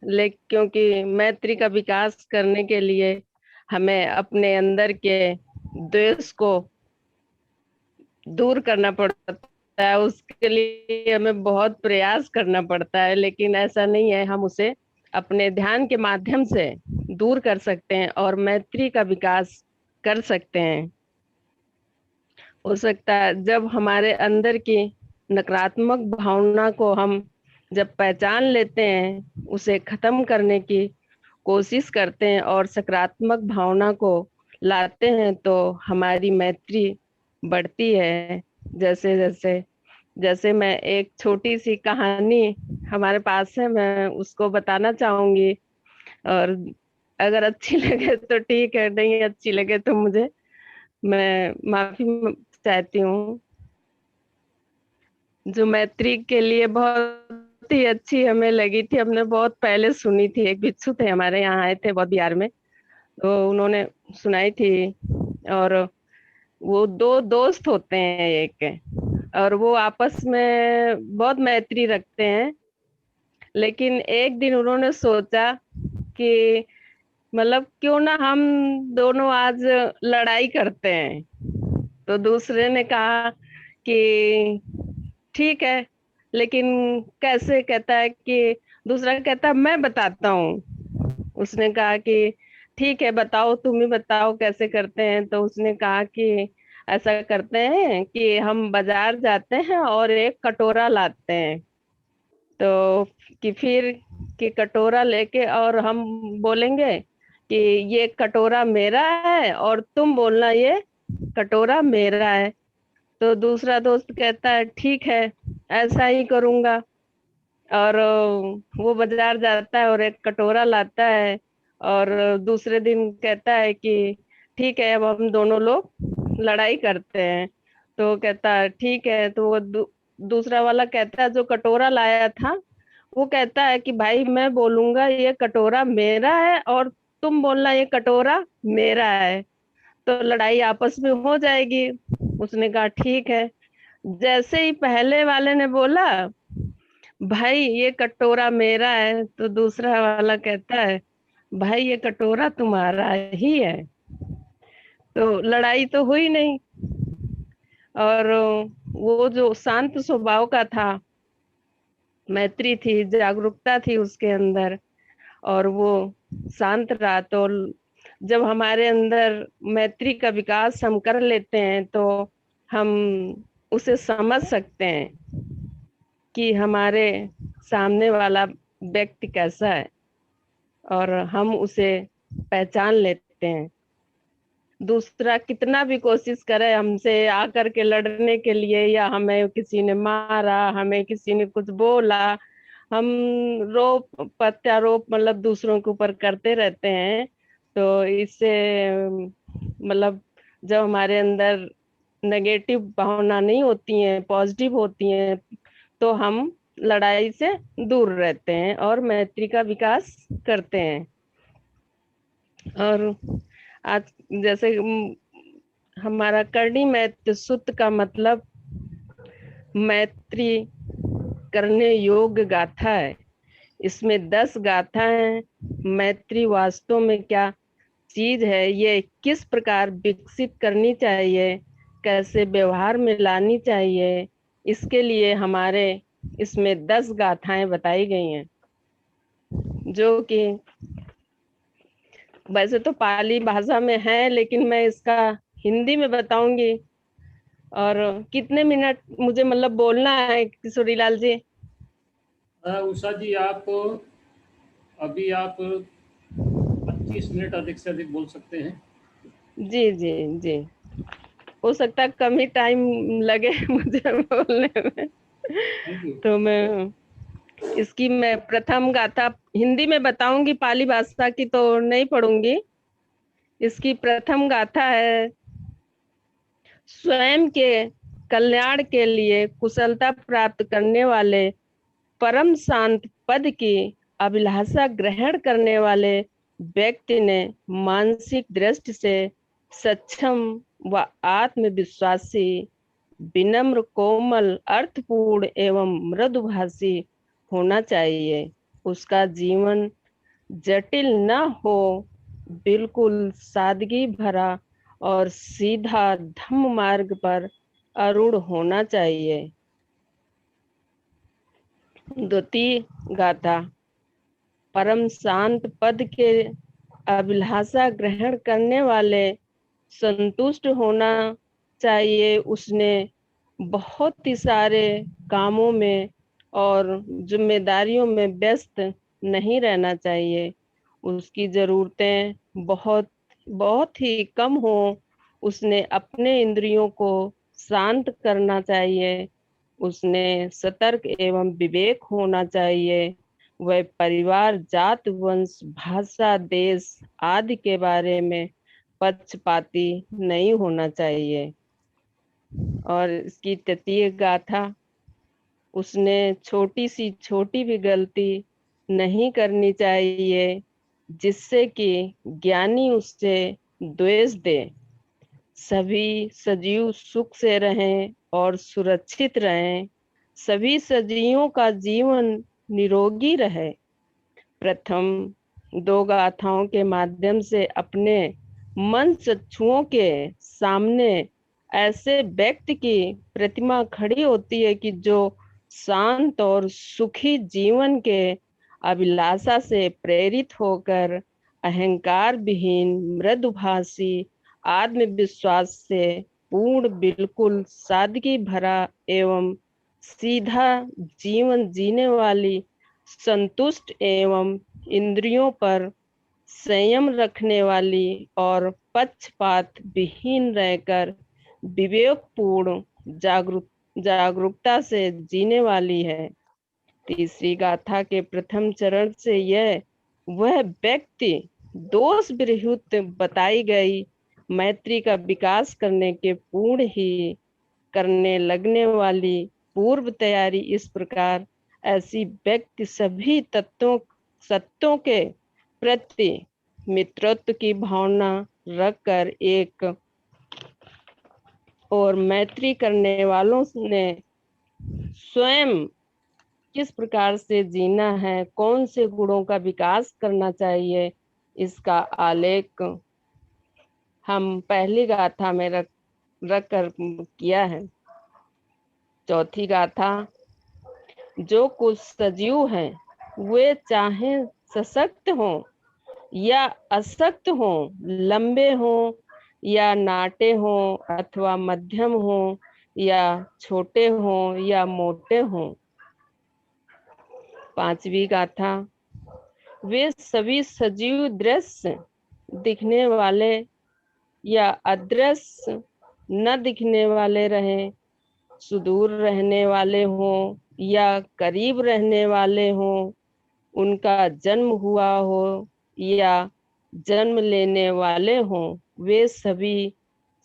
लेकिन क्योंकि मैत्री का विकास करने के लिए हमें अपने अंदर के द्वेष को दूर करना पड़ता है। उसके लिए हमें बहुत प्रयास करना पड़ता है, लेकिन ऐसा नहीं है, हम उसे अपने ध्यान के माध्यम से दूर कर सकते हैं और मैत्री का विकास कर सकते हैं। हो सकता है जब हमारे अंदर की नकारात्मक भावना को हम जब पहचान लेते हैं, उसे खत्म करने की कोशिश करते हैं और सकारात्मक भावना को लाते हैं, तो हमारी मैत्री बढ़ती है। जैसे जैसे जैसे मैं एक छोटी सी कहानी हमारे पास है, मैं उसको बताना चाहूंगी। और अगर अच्छी लगे तो ठीक है, नहीं अच्छी लगे तो मुझे मैं माफी चाहती हूँ। जो मैत्री के लिए बहुत ही अच्छी हमें लगी थी, हमने बहुत पहले सुनी थी। एक भिक्षु थे, हमारे यहाँ आए थे बौद्ध बिहार में, तो उन्होंने सुनाई थी। और वो दो दोस्त होते हैं एक, और वो आपस में बहुत मैत्री रखते हैं। लेकिन एक दिन उन्होंने सोचा कि मतलब क्यों ना हम दोनों आज लड़ाई करते हैं। तो दूसरे ने कहा कि ठीक है, लेकिन कैसे? कहता है कि दूसरा कहता है मैं बताता हूँ। उसने कहा कि ठीक है बताओ, तुम ही बताओ कैसे करते हैं। तो उसने कहा कि ऐसा करते हैं कि हम बाजार जाते हैं और एक कटोरा लाते हैं। तो कि फिर कि कटोरा लेके और हम बोलेंगे कि ये कटोरा मेरा है, और तुम बोलना ये कटोरा मेरा है। तो दूसरा दोस्त कहता है ठीक है, ऐसा ही करूंगा। और वो बाजार जाता है और एक कटोरा लाता है। और दूसरे दिन कहता है कि ठीक है, अब हम दोनों लोग लड़ाई करते हैं। तो कहता है ठीक है। तो वो दूसरा वाला कहता है, जो कटोरा लाया था, वो कहता है कि भाई मैं बोलूंगा ये कटोरा मेरा है, और तुम बोलना ये कटोरा मेरा है, तो लड़ाई आपस में हो जाएगी। उसने कहा ठीक है। जैसे ही पहले वाले ने बोला भाई ये कटोरा मेरा है, तो दूसरा वाला कहता है भाई ये कटोरा तुम्हारा ही है। तो लड़ाई तो हुई नहीं। और वो जो शांत स्वभाव का था, मैत्री थी, जागरूकता थी उसके अंदर, और वो शांत रहा। तो जब हमारे अंदर मैत्री का विकास हम कर लेते हैं, तो हम उसे समझ सकते हैं कि हमारे सामने वाला व्यक्ति कैसा है, और हम उसे पहचान लेते हैं। दूसरा कितना भी कोशिश करे हमसे आकर के लड़ने के लिए, या हमें किसी ने मारा, हमें किसी ने कुछ बोला, हम रोप प्रत्यारोप मतलब दूसरों के ऊपर करते रहते हैं। तो इससे मतलब जब हमारे अंदर नेगेटिव भावना नहीं होती हैं, पॉजिटिव होती हैं, तो हम लड़ाई से दूर रहते हैं और मैत्री का विकास करते हैं। और आज जैसे हमारा करनी मैत्री सूत्र का मतलब मैत्री करने योग्य गाथा है। इसमें 10 गाथा हैं। मैत्री वास्तव में क्या चीज है, ये किस प्रकार विकसित करनी चाहिए, कैसे व्यवहार में लानी चाहिए, इसके लिए हमारे इसमें 10 गाथाएं बताई गई हैं। जो कि वैसे तो पाली भाषा में है, लेकिन मैं इसका हिंदी में बताऊंगी। और कितने मिनट मुझे मतलब बोलना है किशोरी लाल जी? उषा जी, आप अभी आप 25 मिनट अधिक से अधिक बोल सकते हैं। जी जी जी। हो सकता है कम ही टाइम लगे मुझे बोलने में। Thank you. तो मैं इसकी मैं प्रथम गाथा हिंदी में बताऊंगी, पाली भाषा की तो नहीं पढ़ूंगी। इसकी प्रथम गाथा है, स्वयं के कल्याण के लिए कुशलता प्राप्त करने वाले परम शांत पद की अभिलाषा ग्रहण करने वाले व्यक्ति ने मानसिक दृष्टि से सक्षम व आत्मविश्वासी, विनम्र, कोमल, अर्थपूर्ण एवं मृदुभाषी होना चाहिए। उसका जीवन जटिल न हो, बिल्कुल सादगी भरा और सीधा धम्म मार्ग पर आरूढ़ होना चाहिए। द्वितीय गाथा। परम शांत पद के अभिलाषा ग्रहण करने वाले संतुष्ट होना चाहिए। उसने बहुत ही सारे कामों में और जिम्मेदारियों में व्यस्त नहीं रहना चाहिए। उसकी जरूरतें बहुत बहुत ही कम हो। उसने अपने इंद्रियों को शांत करना चाहिए। उसने सतर्क एवं विवेक होना चाहिए। वह परिवार, जात, वंश, भाषा, देश आदि के बारे में पक्षपाती नहीं होना चाहिए। और इसकी तृतीय गाथा। उसने छोटी भी गलती नहीं करनी चाहिए जिससे कि ज्ञानी उससे द्वेष दे। सभी सजीव सुख से रहें और सुरक्षित रहें। सभी सजीवों का जीवन निरोगी रहे। प्रथम दो गाथाओं के माध्यम से अपने मन चक्षुओं के सामने ऐसे व्यक्ति की प्रतिमा खड़ी होती है कि जो शांत और सुखी जीवन के अभिलाषा से प्रेरित होकर अहंकार विहीन, मृदुभाषी, आत्मविश्वास से पूर्ण, बिल्कुल सादगी भरा एवं सीधा जीवन जीने वाली, संतुष्ट एवं इंद्रियों पर संयम रखने वाली और पक्षपात विहीन रहकर विवेकपूर्ण जागरूकता से जीने वाली है। तीसरी गाथा के प्रथम चरण से वह व्यक्ति दोष विरहित बताई गई मैत्री का विकास करने के पूर्ण ही करने लगने वाली पूर्व तैयारी इस प्रकार। ऐसी व्यक्ति सभी सत्यों के प्रति मित्रत्व की भावना रखकर एक और मैत्री करने वालों ने स्वयं किस प्रकार से जीना है, कौन से गुणों का विकास करना चाहिए, इसका आलेख हम पहली गाथा में रख कर किया है। चौथी गाथा। जो कुछ सजीव हैं वे चाहे सशक्त हों या अशक्त हों, लंबे हों या नाटे हों, अथवा मध्यम हों या छोटे हों या मोटे हों। पांचवी गाथा। वे सभी सजीव दृश्य दिखने वाले या अदृश्य न दिखने वाले रहें, सुदूर रहने वाले हों या करीब रहने वाले हों, उनका जन्म हुआ हो या जन्म लेने वाले हों, वे सभी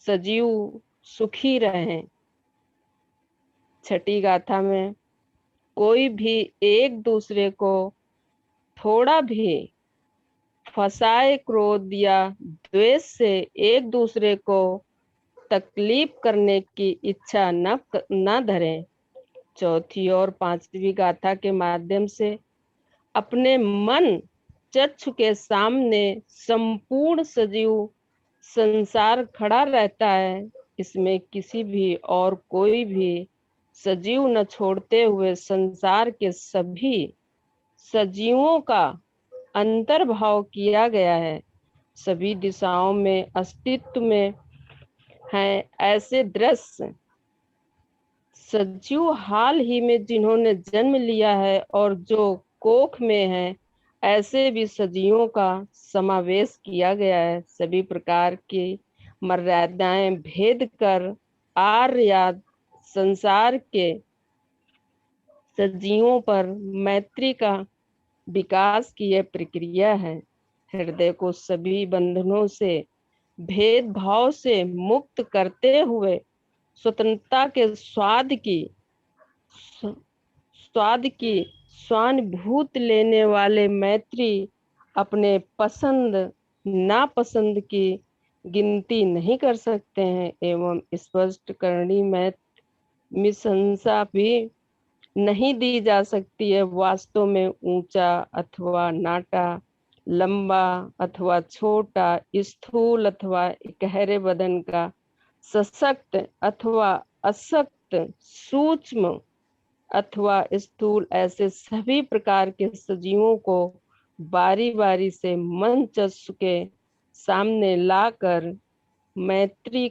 सजीव सुखी रहें। छठी गाथा में कोई भी एक दूसरे को थोड़ा भी फसाए, क्रोध या द्वेष से एक दूसरे को तकलीफ करने की इच्छा न धरें। चौथी और पांचवी गाथा के माध्यम से अपने मन चक्षु के सामने संपूर्ण सजीव संसार खड़ा रहता है। इसमें किसी भी और कोई भी सजीव न छोड़ते हुए संसार के सभी सजीवों का अंतर्भाव किया गया है। सभी दिशाओं में अस्तित्व में है। ऐसे दृश्य सजीव हाल ही में जिन्होंने जन्म लिया है और जो कोख में है, ऐसे भी सजीवों का समावेश किया गया है। सभी प्रकार की मर्यादाएं भेद कर आर्य संसार के सजीवों पर मैत्री का विकास की यह प्रक्रिया है। हृदय को सभी बंधनों से, भेदभाव से मुक्त करते हुए स्वतंत्रता के स्वाद की स्वानुभूत लेने वाले मैत्री अपने पसंद नापसंद की गिनती नहीं कर सकते हैं एवं स्पष्ट करनी मीमांसा भी नहीं दी जा सकती है। वास्तव में ऊंचा अथवा नाटा, लंबा अथवा छोटा, स्थूल अथवा गहरे बदन का, सशक्त अथवा अशक्त, सूक्ष्म अथवा स्थूल, ऐसे सभी प्रकार के सजीवों को बारी बारी से मंच के सामने लाकर मैत्री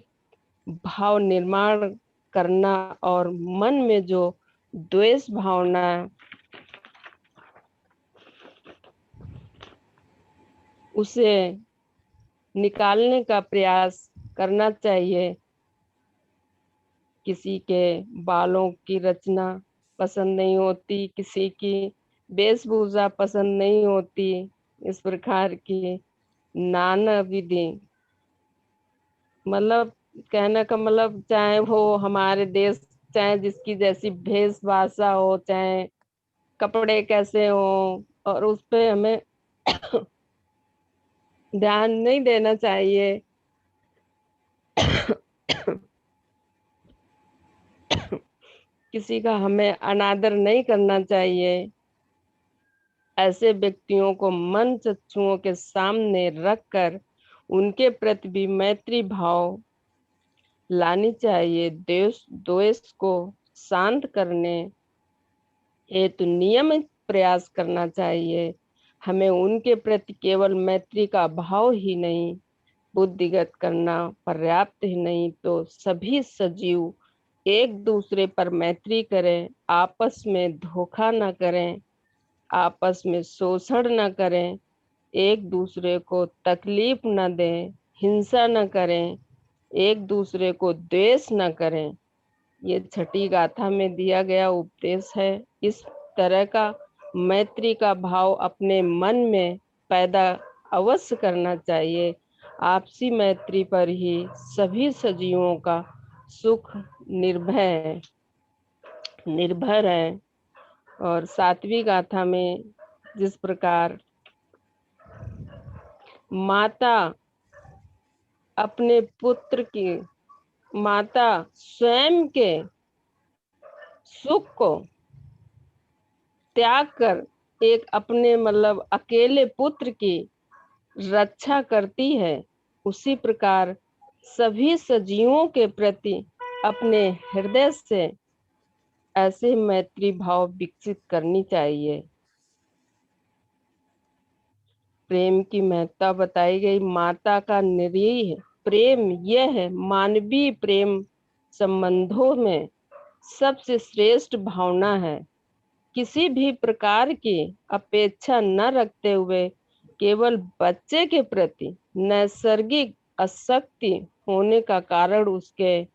भाव निर्माण करना और मन में जो द्वेष भावना उसे निकालने का प्रयास करना चाहिए। किसी के बालों की रचना पसंद नहीं होती, किसी की वेशभूषा पसंद नहीं होती, इस प्रकार की नाना विधि, मतलब कहने का मतलब चाहे वो हमारे देश, चाहे जिसकी जैसी वेशभूषा हो, चाहे कपड़े कैसे हो, और उस पे हमें ध्यान नहीं देना चाहिए। किसी का हमें अनादर नहीं करना चाहिए। ऐसे व्यक्तियों को मन चक्षुओं के सामने रखकर उनके प्रति भी मैत्री भाव लानी चाहिए। द्वेष द्वेष को शांत करने हेतु नियमित प्रयास करना चाहिए। हमें उनके प्रति केवल मैत्री का भाव ही नहीं, बुद्धिगत करना पर्याप्त ही नहीं, तो सभी सजीव एक दूसरे पर मैत्री करें, आपस में धोखा न करें, आपस में शोषण न करें, एक दूसरे को तकलीफ न दें, हिंसा न करें, एक दूसरे को द्वेष न करें। ये छठी गाथा में दिया गया उपदेश है। इस तरह का मैत्री का भाव अपने मन में पैदा अवश्य करना चाहिए। आपसी मैत्री पर ही सभी सजीवों का सुख निर्भर है। और सातवीं गाथा में जिस प्रकार माता अपने पुत्र की, माता स्वयं के सुख को त्याग कर एक अपने मतलब अकेले पुत्र की रक्षा करती है, उसी प्रकार सभी सजीवों के प्रति अपने हृदय से ऐसे मैत्री भाव विकसित करनी चाहिए। प्रेम की महत्ता बताई गई। माता का निरीह प्रेम यह है, मानवीय प्रेम संबंधों में सबसे श्रेष्ठ भावना है। किसी भी प्रकार की अपेक्षा न रखते हुए केवल बच्चे के प्रति नैसर्गिक आसक्ति होने का कारण उसके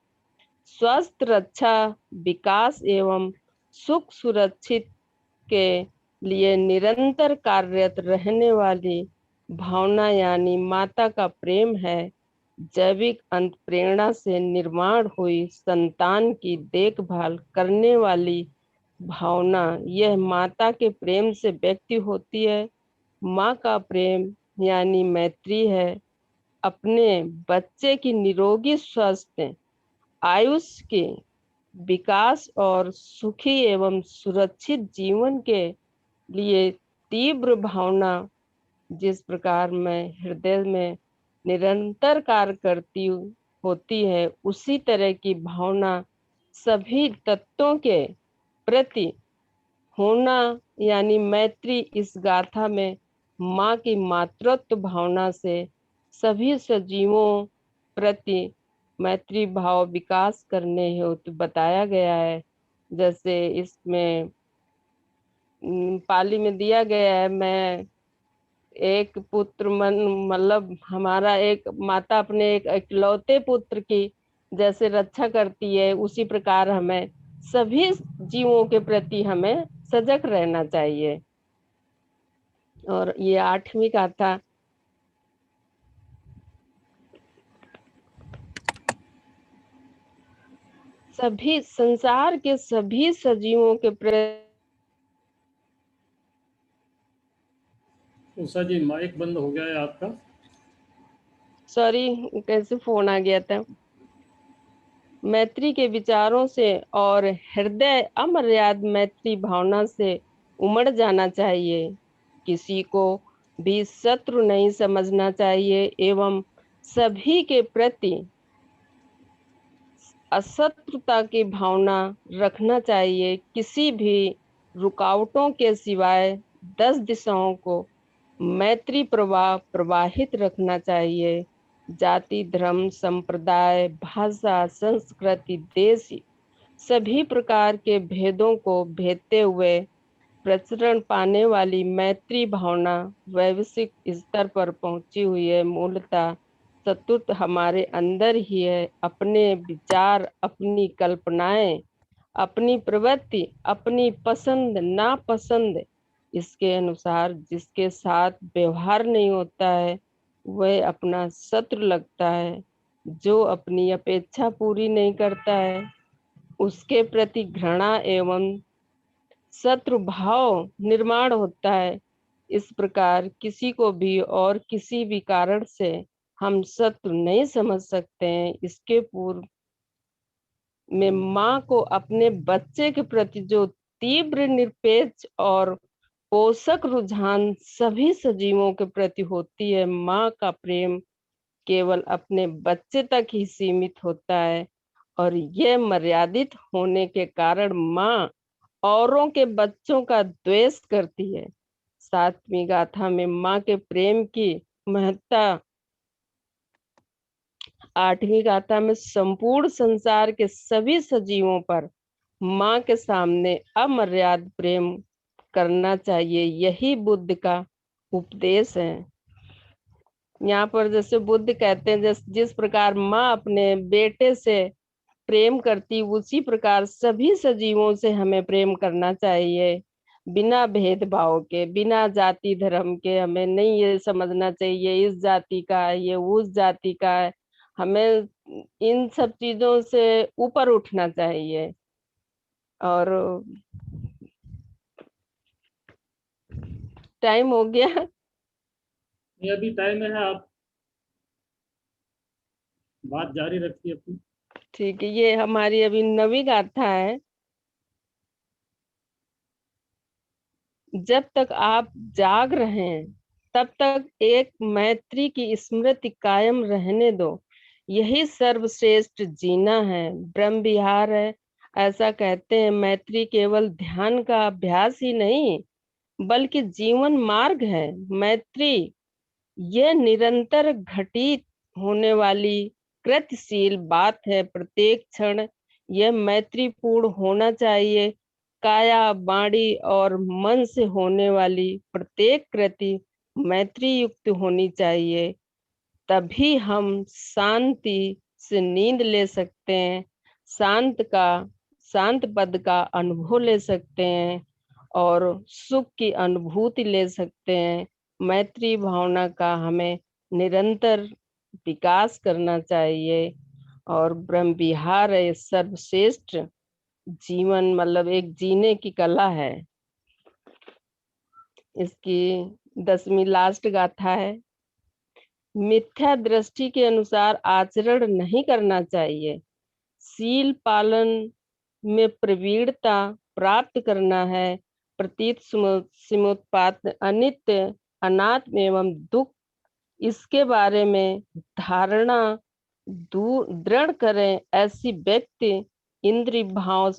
स्वस्थ रक्षा, विकास एवं सुख सुरक्षित के लिए निरंतर कार्यरत रहने वाली भावना यानी माता का प्रेम है। जैविक अंतःप्रेरणा से निर्माण हुई संतान की देखभाल करने वाली भावना, यह माता के प्रेम से व्यक्त होती है। माँ का प्रेम यानी मैत्री है। अपने बच्चे की निरोगी स्वास्थ्य, आयुष के विकास और सुखी एवं सुरक्षित जीवन के लिए तीव्र भावना जिस प्रकार में हृदय में निरंतर कार्य करती होती है, उसी तरह की भावना सभी तत्वों के प्रति होना यानी मैत्री इस गाथा में माँ की मातृत्व भावना से सभी सजीवों प्रति मैत्री भाव विकास करने हेतु बताया गया है। जैसे इसमें पाली में दिया गया है, मैं एक पुत्र मन, मतलब हमारा एक माता अपने एक इकलौते पुत्र की जैसे रक्षा करती है, उसी प्रकार हमें सभी जीवों के प्रति हमें सजग रहना चाहिए। और ये आठवीं गाथा सभी संसार के सभी सजीवों के प्रति। उषा जी माइक बंद हो गया है आपका। सॉरी, कैसे फोन आ गया था। मैत्री के विचारों से और हृदय अमर्याद मैत्री भावना से उमड़ जाना चाहिए। किसी को भी शत्रु नहीं समझना चाहिए एवं सभी के प्रति अशत्रुता की भावना रखना चाहिए। किसी भी रुकावटों के सिवाय 10 दिशाओं को मैत्री प्रवाह प्रवाहित रखना चाहिए। जाति, धर्म, संप्रदाय, भाषा, संस्कृति, देश सभी प्रकार के भेदों को भेदते हुए प्रचलन पाने वाली मैत्री भावना वैश्विक स्तर पर पहुंची हुई है। मूलतः सतुत हमारे अंदर ही है। अपने विचार, अपनी कल्पनाएं, अपनी प्रवृत्ति, अपनी पसंद नापसंद, इसके अनुसार जिसके साथ व्यवहार नहीं होता है वह अपना शत्रु लगता है। जो अपनी अपेक्षा पूरी नहीं करता है उसके प्रति घृणा एवं शत्रु भाव निर्माण होता है। इस प्रकार किसी को भी और किसी भी कारण से हम शत्रु नहीं समझ सकते हैं। इसके पूर्व में माँ को अपने बच्चे के प्रति जो तीव्र निरपेक्ष और पोषक रुझान सभी सजीवों के प्रति होती है, माँ का प्रेम केवल अपने बच्चे तक ही सीमित होता है और यह मर्यादित होने के कारण माँ औरों के बच्चों का द्वेष करती है। 7वीं गाथा में माँ के प्रेम की महत्ता, 8वीं गाथा में संपूर्ण संसार के सभी सजीवों पर माँ के सामने अमर्याद प्रेम करना चाहिए। यही बुद्ध का उपदेश है। यहाँ पर जैसे बुद्ध कहते हैं जिस प्रकार माँ अपने बेटे से प्रेम करती उसी प्रकार सभी सजीवों से हमें प्रेम करना चाहिए, बिना भेदभाव के, बिना जाति धर्म के। हमें नहीं ये समझना चाहिए इस जाति का है, ये उस जाति का है। हमें इन सब चीजों से ऊपर उठना चाहिए। और टाइम हो गया। ये अभी टाइम है, आप बात जारी रखिए अपनी। ठीक है, ये हमारी अभी 9वीं गाथा है। जब तक आप जाग रहे हैं तब तक एक मैत्री की स्मृति कायम रहने दो। यही सर्वश्रेष्ठ जीना है, ब्रह्म विहार है। ऐसा कहते हैं मैत्री केवल ध्यान का अभ्यास ही नहीं बल्कि जीवन मार्ग है। मैत्री यह निरंतर घटित होने वाली कृत्यशील बात है। प्रत्येक क्षण यह मैत्रीपूर्ण होना चाहिए। काया, वाणी और मन से होने वाली प्रत्येक कृति मैत्री युक्त होनी चाहिए। तभी हम शांति से नींद ले सकते हैं, शांत पद का अनुभव ले सकते हैं और सुख की अनुभूति ले सकते हैं। मैत्री भावना का हमें निरंतर विकास करना चाहिए। और ब्रह्म विहार है सर्वश्रेष्ठ जीवन, मतलब एक जीने की कला है। इसकी 10वीं लास्ट गाथा है। मिथ्या दृष्टि के अनुसार आचरण नहीं करना चाहिए। शील पालन में प्रवीणता प्राप्त करना है। प्रतीत समुत्पात अनित्य अनात्म एवं दुख, इसके बारे में धारणा दृढ़ करें। ऐसी व्यक्ति इंद्रिय भाव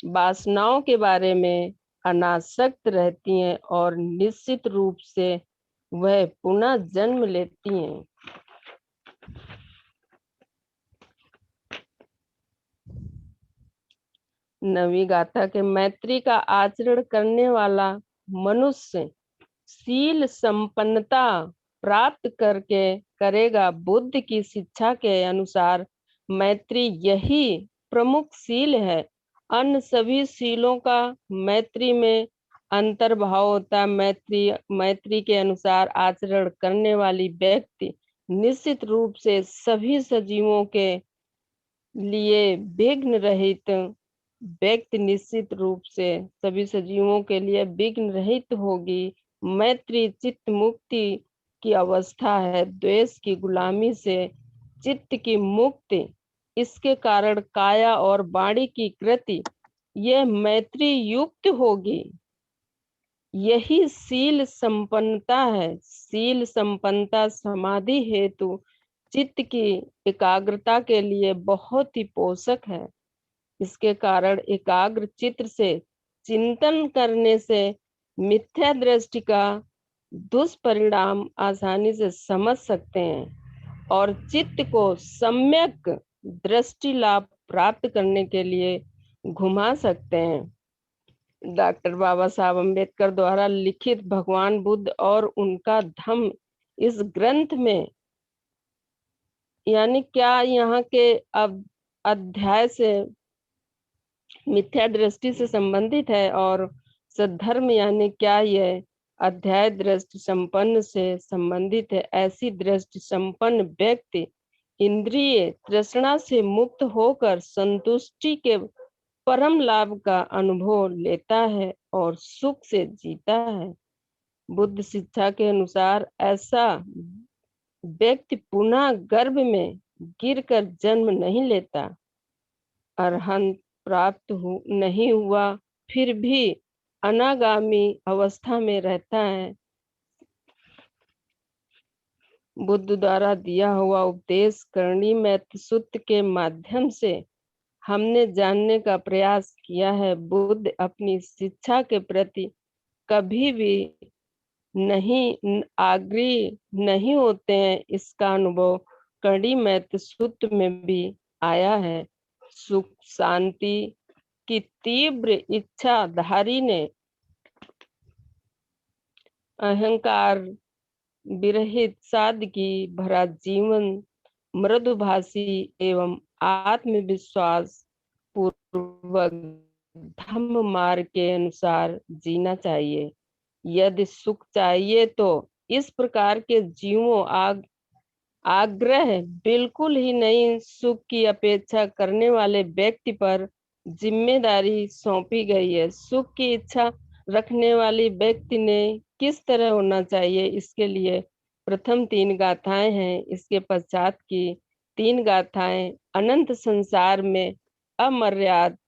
वासनाओं के बारे में अनासक्त रहती हैं और निश्चित रूप से वह पुनः जन्म लेती हैं। नवीं गाथा के मैत्री का आचरण करने वाला मनुष्य शील संपन्नता प्राप्त करके करेगा। बुद्ध की शिक्षा के अनुसार मैत्री यही प्रमुख शील है। अन्य सभी शीलों का मैत्री में अंतर्भाव होता है। मैत्री के अनुसार आचरण करने वाली व्यक्ति निश्चित रूप से सभी सजीवों के लिए विघ्न रहित व्यक्ति निश्चित रूप से सभी सजीवों के लिए विघ्न रहित होगी। मैत्री चित्त मुक्ति की अवस्था है। द्वेष की गुलामी से चित्त की मुक्ति इसके कारण काया और वाणी की कृति यह मैत्री युक्त होगी। यही शील संपन्नता है। शील संपन्नता समाधि हेतु चित्त की एकाग्रता के लिए बहुत ही पोषक है। इसके कारण एकाग्र चित्त से चिंतन करने से मिथ्या दृष्टि का दुष्परिणाम आसानी से समझ सकते हैं और चित्त को सम्यक दृष्टि लाभ प्राप्त करने के लिए घुमा सकते हैं। डॉक्टर बाबा साहब अम्बेडकर द्वारा लिखित भगवान बुद्ध और उनका धम्म इस ग्रंथ में, यानी क्या यहाँ के अध्याय से मिथ्या दृष्टि से संबंधित है और सद्धर्म यानी क्या यह अध्याय दृष्टि संपन्न से संबंधित है। ऐसी दृष्टि संपन्न व्यक्ति इंद्रिय तृष्णा से मुक्त होकर संतुष्टि के परम लाभ का अनुभव लेता है और सुख से जीता है। बुद्ध शिक्षा के अनुसार ऐसा व्यक्ति पुनः गर्भ में गिरकर जन्म नहीं लेता, अरहंत प्राप्त नहीं हुआ फिर भी अनागामी अवस्था में रहता है। बुद्ध द्वारा दिया हुआ उपदेश करणी मैत्र सूत्र के माध्यम से हमने जानने का प्रयास किया है। बुद्ध अपनी शिक्षा के प्रति कभी भी नहीं आग्रही नहीं होते हैं। इसका अनुभव करणी मैत्र सूत्र में भी आया है। सुख शांति की तीव्र इच्छाधारी ने अहंकार विरहित सादगी भरा जीवन मृदुभाषी एवं आत्मविश्वास पूर्वक धम्म मार्ग के अनुसार जीना चाहिए। यदि सुख चाहिए तो इस प्रकार के जीवों आग्रह बिल्कुल ही नहीं। सुख की अपेक्षा करने वाले व्यक्ति पर जिम्मेदारी सौंपी गई है। सुख की इच्छा रखने वाले व्यक्ति ने किस तरह होना चाहिए, इसके लिए प्रथम 3 गाथाएं हैं। इसके पश्चात की 3 गाथाएं अनंत संसार में अमर्याद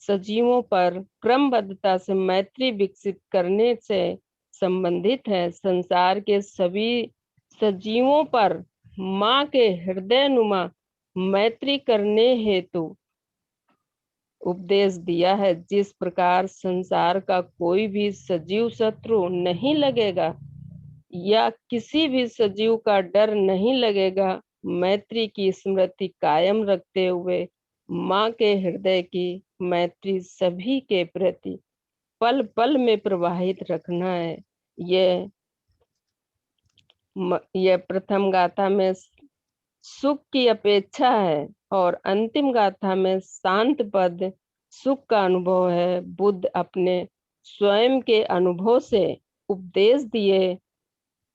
सजीवों पर क्रमबद्धता से मैत्री विकसित करने से संबंधित है। संसार के सभी सजीवों पर माँ के हृदय नुमा मैत्री करने हेतु उपदेश दिया है। जिस प्रकार संसार का कोई भी सजीव शत्रु नहीं लगेगा या किसी भी सजीव का डर नहीं लगेगा, मैत्री की स्मृति कायम रखते हुए माँ के हृदय की मैत्री सभी के प्रति पल पल में प्रवाहित रखना है। यह प्रथम गाथा में सुख की अपेक्षा है और अंतिम गाथा में शांत पद सुख का अनुभव है। बुद्ध अपने स्वयं के अनुभव से उपदेश दिए।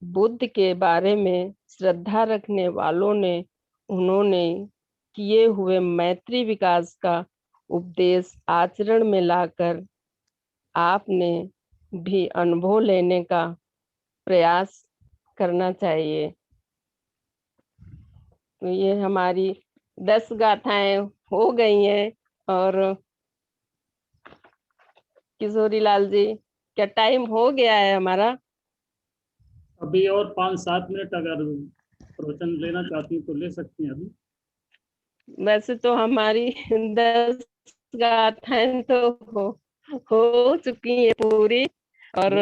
बुद्ध के बारे में श्रद्धा रखने वालों ने उन्होंने किए हुए मैत्री विकास का उपदेश आचरण में लाकर आपने भी अनुभव लेने का प्रयास करना चाहिए। तो ये हमारी 10 गाथाएं हो गई हैं। और किशोरी लाल जी, क्या टाइम हो गया है हमारा? अभी और 5-7 मिनट अगर प्रवचन लेना चाहती हैं तो ले सकती हैं अभी। वैसे तो हमारी 10 गाथाएं तो हो चुकी है पूरी। और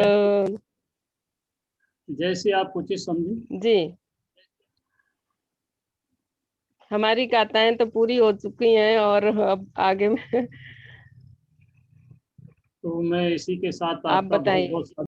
जैसे आप उचित समझें। जी, हमारी गाथाएं तो पूरी हो चुकी हैं और अब आगे में तो मैं इसी के साथ आप आपका बहुत बताइए। बहुत